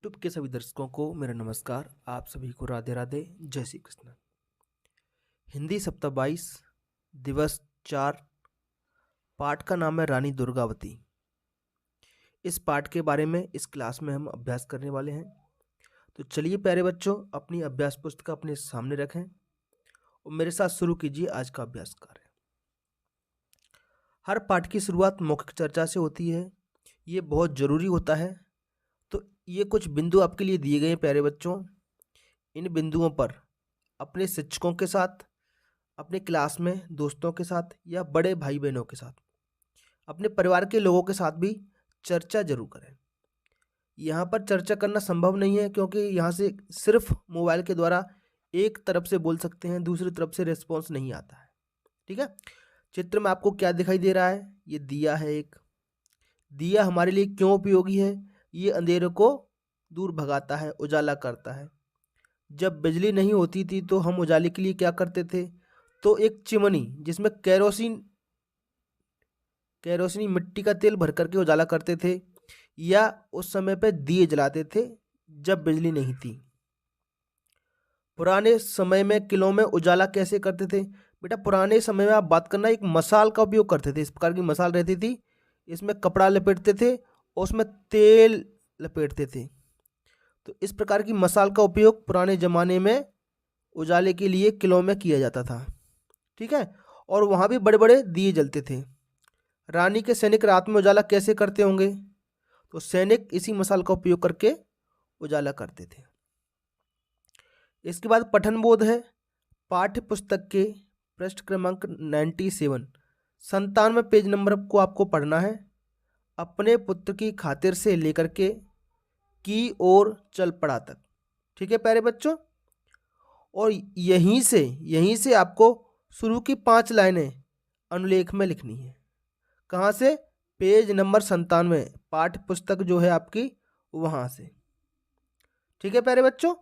YouTube के सभी दर्शकों को मेरा नमस्कार। आप सभी को राधे राधे, जय श्री कृष्ण। हिंदी सप्ताह 22 दिवस 4 पाठ का नाम है रानी दुर्गावती। इस पाठ के बारे में इस क्लास में हम अभ्यास करने वाले हैं। तो चलिए प्यारे बच्चों, अपनी अभ्यास पुस्तक अपने सामने रखें और मेरे साथ शुरू कीजिए आज का अभ्यास कार्य। हर पाठ की शुरुआत मौखिक चर्चा से होती है, ये बहुत ज़रूरी होता है। तो ये कुछ बिंदु आपके लिए दिए गए हैं प्यारे बच्चों। इन बिंदुओं पर अपने शिक्षकों के साथ, अपने क्लास में दोस्तों के साथ या बड़े भाई बहनों के साथ, अपने परिवार के लोगों के साथ भी चर्चा जरूर करें। यहाँ पर चर्चा करना संभव नहीं है क्योंकि यहाँ से सिर्फ मोबाइल के द्वारा एक तरफ से बोल सकते हैं, दूसरी तरफ से रिस्पॉन्स नहीं आता है। ठीक है, चित्र में आपको क्या दिखाई दे रहा है? ये दिया है। एक दिया हमारे लिए क्यों उपयोगी है? ये अंधेरे को दूर भगाता है, उजाला करता है। जब बिजली नहीं होती थी तो हम उजाले के लिए क्या करते थे? तो एक चिमनी जिसमें केरोसिनी मिट्टी का तेल भर करके उजाला करते थे, या उस समय पे दिए जलाते थे जब बिजली नहीं थी। पुराने समय में किलों में उजाला कैसे करते थे? बेटा पुराने समय में आप बात करना, एक मसाल का उपयोग करते थे। इस प्रकार की मसाल रहती थी, इसमें कपड़ा लपेटते थे और उसमें तेल लपेटते थे। तो इस प्रकार की मसाल का उपयोग पुराने ज़माने में उजाले के लिए किलों में किया जाता था। ठीक है, और वहाँ भी बड़े बड़े दिए जलते थे। रानी के सैनिक रात में उजाला कैसे करते होंगे? तो सैनिक इसी मसाल का उपयोग करके उजाला करते थे। इसके बाद पठन बोध है। पाठ्य पुस्तक के पृष्ठ क्रमांक 97 पेज नंबर को आपको पढ़ना है। अपने पुत्र की खातिर से लेकर के की ओर चल पड़ा तक। ठीक है प्यारे बच्चों, और यहीं से आपको शुरू की 5 लाइनें अनुलेख में लिखनी है। कहाँ से? पेज नंबर 97, पाठ्य पुस्तक जो है आपकी, वहाँ से। ठीक है प्यारे बच्चों,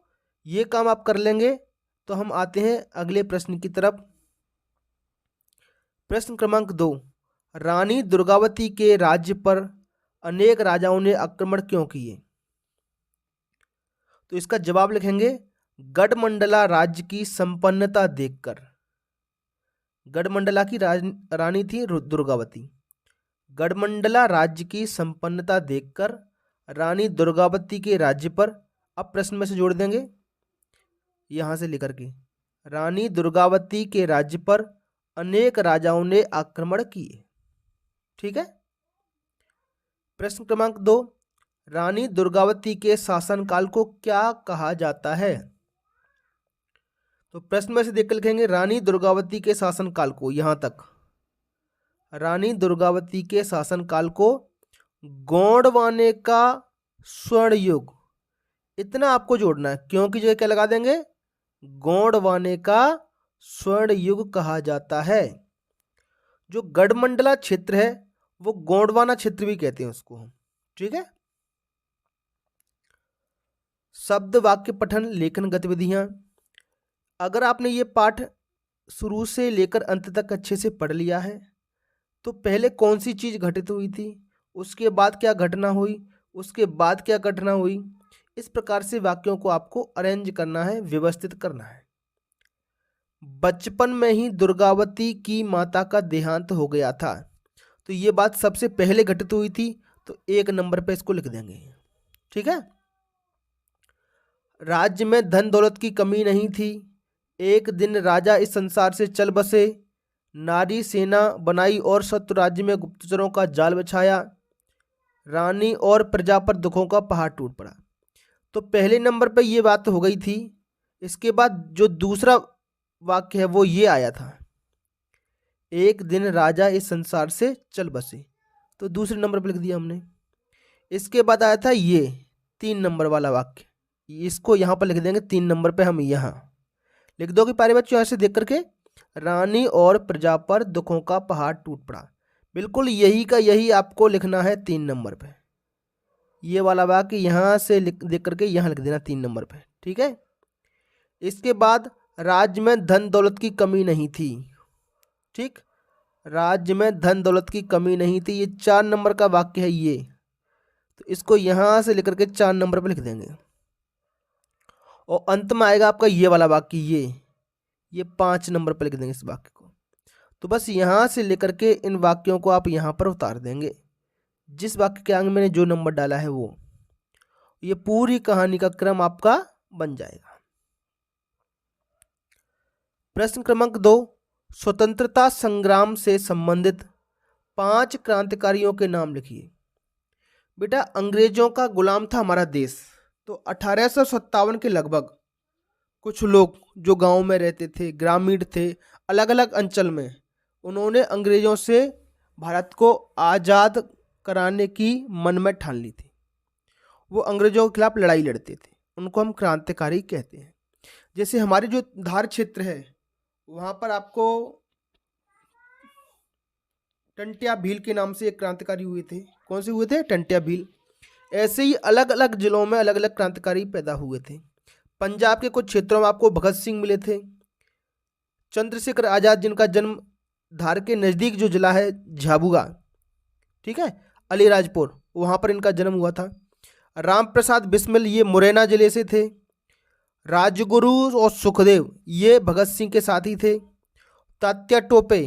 ये काम आप कर लेंगे तो हम आते हैं अगले प्रश्न की तरफ। प्रश्न क्रमांक 2, रानी दुर्गावती के राज्य पर अनेक राजाओं ने आक्रमण क्यों किए? तो इसका जवाब लिखेंगे, गढ़मंडला राज्य की संपन्नता देखकर। गढ़मंडला की रानी थी दुर्गावती। गढ़मंडला राज्य की संपन्नता देखकर रानी दुर्गावती के राज्य पर, अब प्रश्न में से जोड़ देंगे यहां से लेकर के, रानी दुर्गावती के राज्य पर अनेक राजाओं ने आक्रमण किए। ठीक है। प्रश्न क्रमांक 2, रानी दुर्गावती के शासनकाल को क्या कहा जाता है? तो प्रश्न में से देखकर लिखेंगे, रानी दुर्गावती के शासनकाल को, यहां तक रानी दुर्गावती के शासनकाल को गोंडवाने का स्वर्ण युग, इतना आपको जोड़ना है, क्योंकि जो क्या लगा देंगे, गोंडवाने का स्वर्ण युग कहा जाता है। जो गढ़मंडला क्षेत्र है वो गोंडवाना क्षेत्र भी कहते हैं उसको हम। ठीक है। शब्द वाक्य पठन लेखन गतिविधियां। अगर आपने ये पाठ शुरू से लेकर अंत तक अच्छे से पढ़ लिया है तो पहले कौन सी चीज घटित हुई थी, उसके बाद क्या घटना हुई, उसके बाद क्या घटना हुई, इस प्रकार से वाक्यों को आपको अरेंज करना है, व्यवस्थित करना है। बचपन में ही दुर्गावती की माता का देहांत हो गया था, तो ये बात सबसे पहले घटित हुई थी, तो 1 नंबर पे इसको लिख देंगे। ठीक है। राज्य में धन दौलत की कमी नहीं थी, एक दिन राजा इस संसार से चल बसे, नारी सेना बनाई और शत्रु राज्य में गुप्तचरों का जाल बिछाया, रानी और प्रजा पर दुखों का पहाड़ टूट पड़ा। तो पहले नंबर पर यह बात हो गई थी। इसके बाद जो दूसरा वाक्य है वो ये आया था, एक दिन राजा इस संसार से चल बसे, तो दूसरे नंबर पर लिख दिया हमने। इसके बाद आया था ये 3 नंबर वाला वाक्य, इसको यहाँ पर लिख देंगे 3 नंबर पे, हम यहाँ लिख दोगे प्यारे बच्चों, यहाँ से देख करके, रानी और प्रजा पर दुखों का पहाड़ टूट पड़ा। बिल्कुल यही का यही आपको लिखना है 3 नंबर पे, ये वाला वाक्य यहाँ से देख करके यहाँ लिख देना 3 नंबर पे। ठीक है। इसके बाद राज्य में धन दौलत की कमी नहीं थी। ठीक, राज्य में धन दौलत की कमी नहीं थी, ये 4 नंबर का वाक्य है ये। तो इसको यहाँ से लेकर के 4 नंबर पर लिख देंगे। और अंत में आएगा आपका ये वाला वाक्य, ये 5 नंबर पर लिख देंगे इस वाक्य को। तो बस यहाँ से लेकर के इन वाक्यों को आप यहाँ पर उतार देंगे, जिस वाक्य के आगे मैंने जो नंबर डाला है वो। ये पूरी कहानी का क्रम आपका बन जाएगा। प्रश्न क्रमांक 2, स्वतंत्रता संग्राम से संबंधित 5 क्रांतिकारियों के नाम लिखिए। बेटा, अंग्रेजों का गुलाम था हमारा देश, तो 1857 के लगभग कुछ लोग जो गांव में रहते थे, ग्रामीण थे, अलग अलग अंचल में, उन्होंने अंग्रेजों से भारत को आज़ाद कराने की मन में ठान ली थी। वो अंग्रेजों के खिलाफ लड़ाई लड़ते थे, उनको हम क्रांतिकारी कहते हैं। जैसे हमारे जो धार क्षेत्र है वहाँ पर आपको टंट्या भील के नाम से एक क्रांतिकारी हुए थे। कौन से हुए थे? टंट्या भील। ऐसे ही अलग अलग जिलों में अलग अलग क्रांतिकारी पैदा हुए थे। पंजाब के कुछ क्षेत्रों में आपको भगत सिंह मिले थे। चंद्रशेखर आज़ाद, जिनका जन्म धार के नज़दीक जो जिला है झाबुआ, ठीक है, अलीराजपुर, वहाँ पर इनका जन्म हुआ था। राम प्रसाद बिस्मिल, ये मुरैना जिले से थे। राजगुरु और सुखदेव, ये भगत सिंह के साथी थे। तात्या टोपे,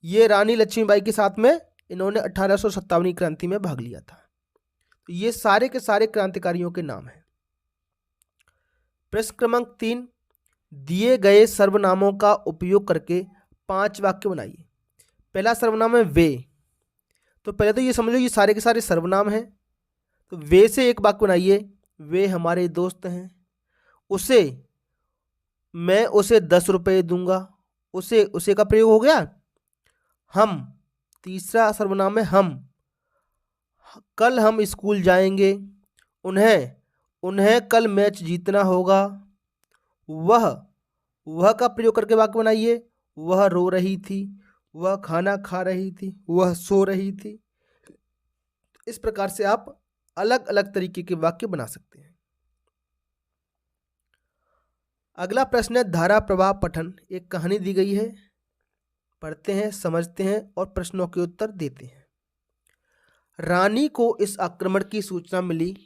ये रानी लक्ष्मीबाई के साथ में इन्होंने 1857 क्रांति में भाग लिया था। तो ये सारे के सारे क्रांतिकारियों के नाम हैं। प्रश्न क्रमांक 3, दिए गए सर्वनामों का उपयोग करके 5 वाक्य बनाइए। पहला सर्वनाम है वे। तो पहले तो ये समझो ये सारे के सारे सर्वनाम हैं। तो वे से एक वाक्य बनाइए, वे हमारे दोस्त हैं। उसे, मैं उसे 10 रुपये दूंगा। उसे का प्रयोग हो गया। हम, तीसरा सर्वनाम है हम, कल हम स्कूल जाएंगे। उन्हें कल मैच जीतना होगा। वह का प्रयोग करके वाक्य बनाइए, वह रो रही थी, वह खाना खा रही थी, वह सो रही थी। इस प्रकार से आप अलग अलग तरीके के वाक्य बना सकते हैं। अगला प्रश्न है धारा प्रवाह पठन। एक कहानी दी गई है, पढ़ते हैं, समझते हैं और प्रश्नों के उत्तर देते हैं। रानी को इस आक्रमण की सूचना मिली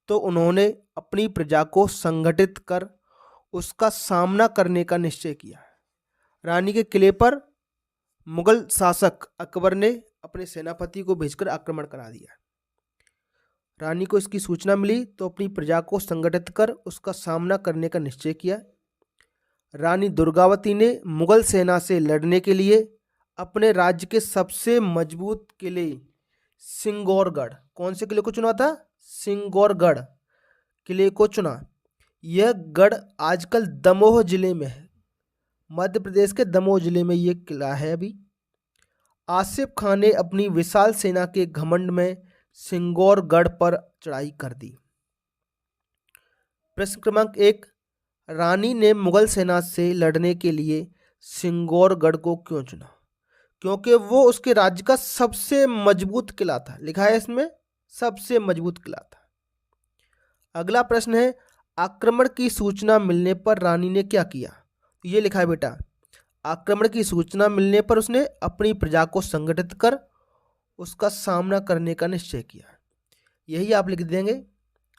तो उन्होंने अपनी प्रजा को संगठित कर उसका सामना करने का निश्चय किया। रानी के किले पर मुगल शासक अकबर ने अपने सेनापति को भेजकर आक्रमण करा दिया। रानी को इसकी सूचना मिली तो अपनी प्रजा को संगठित कर उसका सामना करने का निश्चय किया। रानी दुर्गावती ने मुगल सेना से लड़ने के लिए अपने राज्य के सबसे मजबूत किले सिंगौरगढ़, कौन से किले को चुना था? सिंगौरगढ़ किले को चुना। यह गढ़ आजकल दमोह जिले में है, मध्य प्रदेश के दमोह जिले में यह किला है अभी। आसिफ खान ने अपनी विशाल सेना के घमंड में सिंगौरगढ़ पर चढ़ाई कर दी। प्रश्न क्रमांक 1, रानी ने मुगल सेना से लड़ने के लिए सिंगौरगढ़ को क्यों चुना? क्योंकि वो उसके राज्य का सबसे मजबूत किला था। लिखा है इसमें सबसे मजबूत किला था। अगला प्रश्न है आक्रमण की सूचना मिलने पर रानी ने क्या किया? ये लिखा है बेटा, आक्रमण की सूचना मिलने पर उसने अपनी प्रजा को संगठित कर उसका सामना करने का निश्चय किया। यही आप लिख देंगे,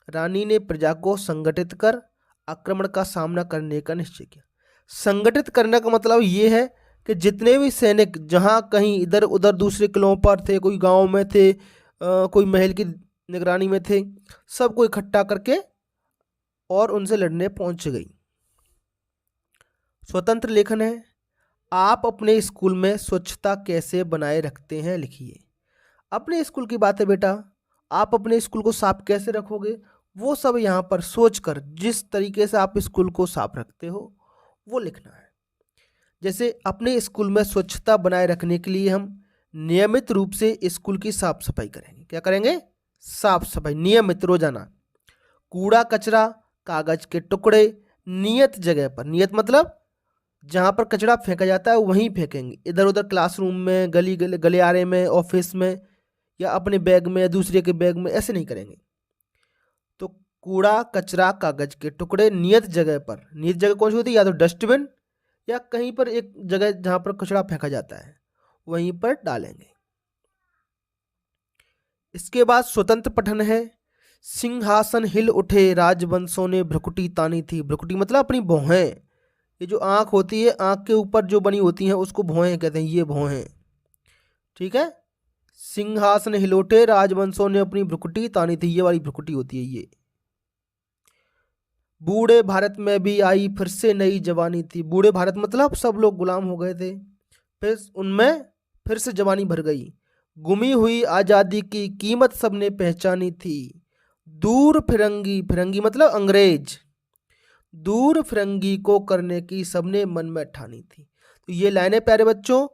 रानी ने प्रजा को संगठित कर आक्रमण का सामना करने का निश्चय किया। संगठित करने का मतलब ये है कि जितने भी सैनिक जहाँ कहीं इधर उधर दूसरे किलों पर थे, कोई गांव में थे, कोई महल की निगरानी में थे, सबको इकट्ठा करके और उनसे लड़ने पहुंच गई। स्वतंत्र लेखन है। आप अपने स्कूल में स्वच्छता कैसे बनाए रखते हैं लिखिए। अपने स्कूल की बात है बेटा, आप अपने स्कूल को साफ कैसे रखोगे वो सब यहाँ पर सोचकर जिस तरीके से आप स्कूल को साफ रखते हो वो लिखना है। जैसे अपने स्कूल में स्वच्छता बनाए रखने के लिए हम नियमित रूप से स्कूल की साफ सफाई करेंगे। क्या करेंगे? साफ सफाई नियमित, रोजाना। कूड़ा कचरा, कागज के टुकड़े नियत जगह पर, नियत मतलब जहाँ पर कचरा फेंका जाता है वहीं फेंकेंगे। इधर उधर क्लासरूम में, गली गलियारे में, ऑफिस में या अपने बैग में या दूसरे के बैग में, ऐसे नहीं करेंगे। तो कूड़ा कचरा कागज के टुकड़े नियत जगह पर, नियत जगह कौन सी होती है? या तो डस्टबिन या कहीं पर एक जगह जहाँ पर कचरा फेंका जाता है वहीं पर डालेंगे। इसके बाद स्वतंत्र पठन है। सिंहासन हिल उठे राजवंशों ने भ्रुकुटी तानी थी। भ्रुकुटी मतलब अपनी भौहें, ये जो आँख होती है, आँख के ऊपर जो बनी होती हैं उसको भौहें कहते हैं, ये भौहें, ठीक है। सिंहासन हिल उठे राजवंशों ने अपनी भ्रुकुटी तानी थी, ये वाली भ्रुकुटी होती है ये। बूढ़े भारत में भी आई फिर से नई जवानी थी। बूढ़े भारत मतलब सब लोग गुलाम हो गए थे, फिर उनमें फिर से जवानी भर गई। गुमी हुई आज़ादी की कीमत सबने पहचानी थी। दूर फिरंगी, फिरंगी मतलब अंग्रेज, दूर फिरंगी को करने की सबने मन में ठानी थी। तो ये लाइनें प्यारे बच्चों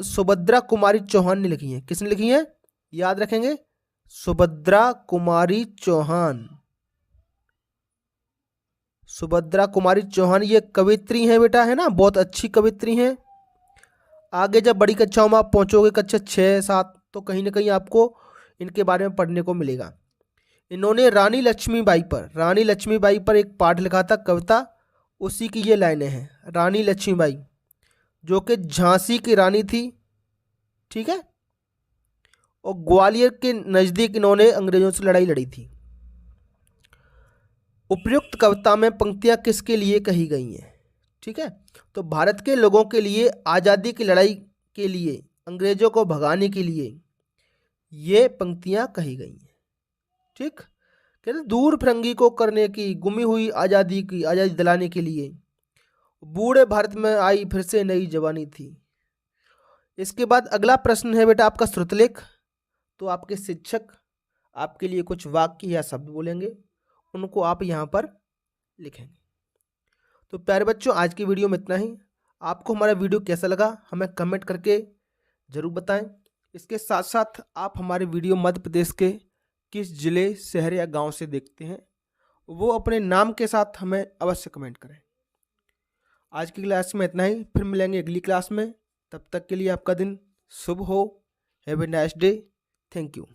सुभद्रा कुमारी चौहान ने लिखी हैं। किसने लिखी हैं? याद रखेंगे, सुभद्रा कुमारी चौहान। सुभद्रा कुमारी चौहान ये कवित्री हैं बेटा, है ना, बहुत अच्छी कवित्री हैं। आगे जब बड़ी कक्षाओं में आप पहुंचोगे, कक्षा 6-7, तो कहीं ना कहीं आपको इनके बारे में पढ़ने को मिलेगा। इन्होंने रानी लक्ष्मीबाई पर एक पाठ लिखा था, कविता, उसी की ये लाइनें हैं। रानी लक्ष्मीबाई जो कि झांसी की रानी थी, ठीक है, और ग्वालियर के नज़दीक इन्होंने अंग्रेजों से लड़ाई लड़ी थी। उपयुक्त कविता में पंक्तियां किसके लिए कही गई हैं? ठीक है, तो भारत के लोगों के लिए, आज़ादी की लड़ाई के लिए, अंग्रेजों को भगाने के लिए ये पंक्तियां कही गई हैं। ठीक, कहते दूर फिरंगी को करने की, गुमी हुई आज़ादी की, आज़ादी दिलाने के लिए, बूढ़े भारत में आई फिर से नई जवानी थी। इसके बाद अगला प्रश्न है बेटा आपका श्रुतलेख। तो आपके शिक्षक आपके लिए कुछ वाक्य या शब्द बोलेंगे, उनको आप यहाँ पर लिखेंगे। तो प्यारे बच्चों, आज की वीडियो में इतना ही। आपको हमारा वीडियो कैसा लगा हमें कमेंट करके ज़रूर बताएं। इसके साथ साथ आप हमारे वीडियो मध्य प्रदेश के किस जिले, शहर या गांव से देखते हैं, वो अपने नाम के साथ हमें अवश्य कमेंट करें। आज की क्लास में इतना ही, फिर मिलेंगे अगली क्लास में। तब तक के लिए आपका दिन शुभ हो। Have a nice day. Thank you.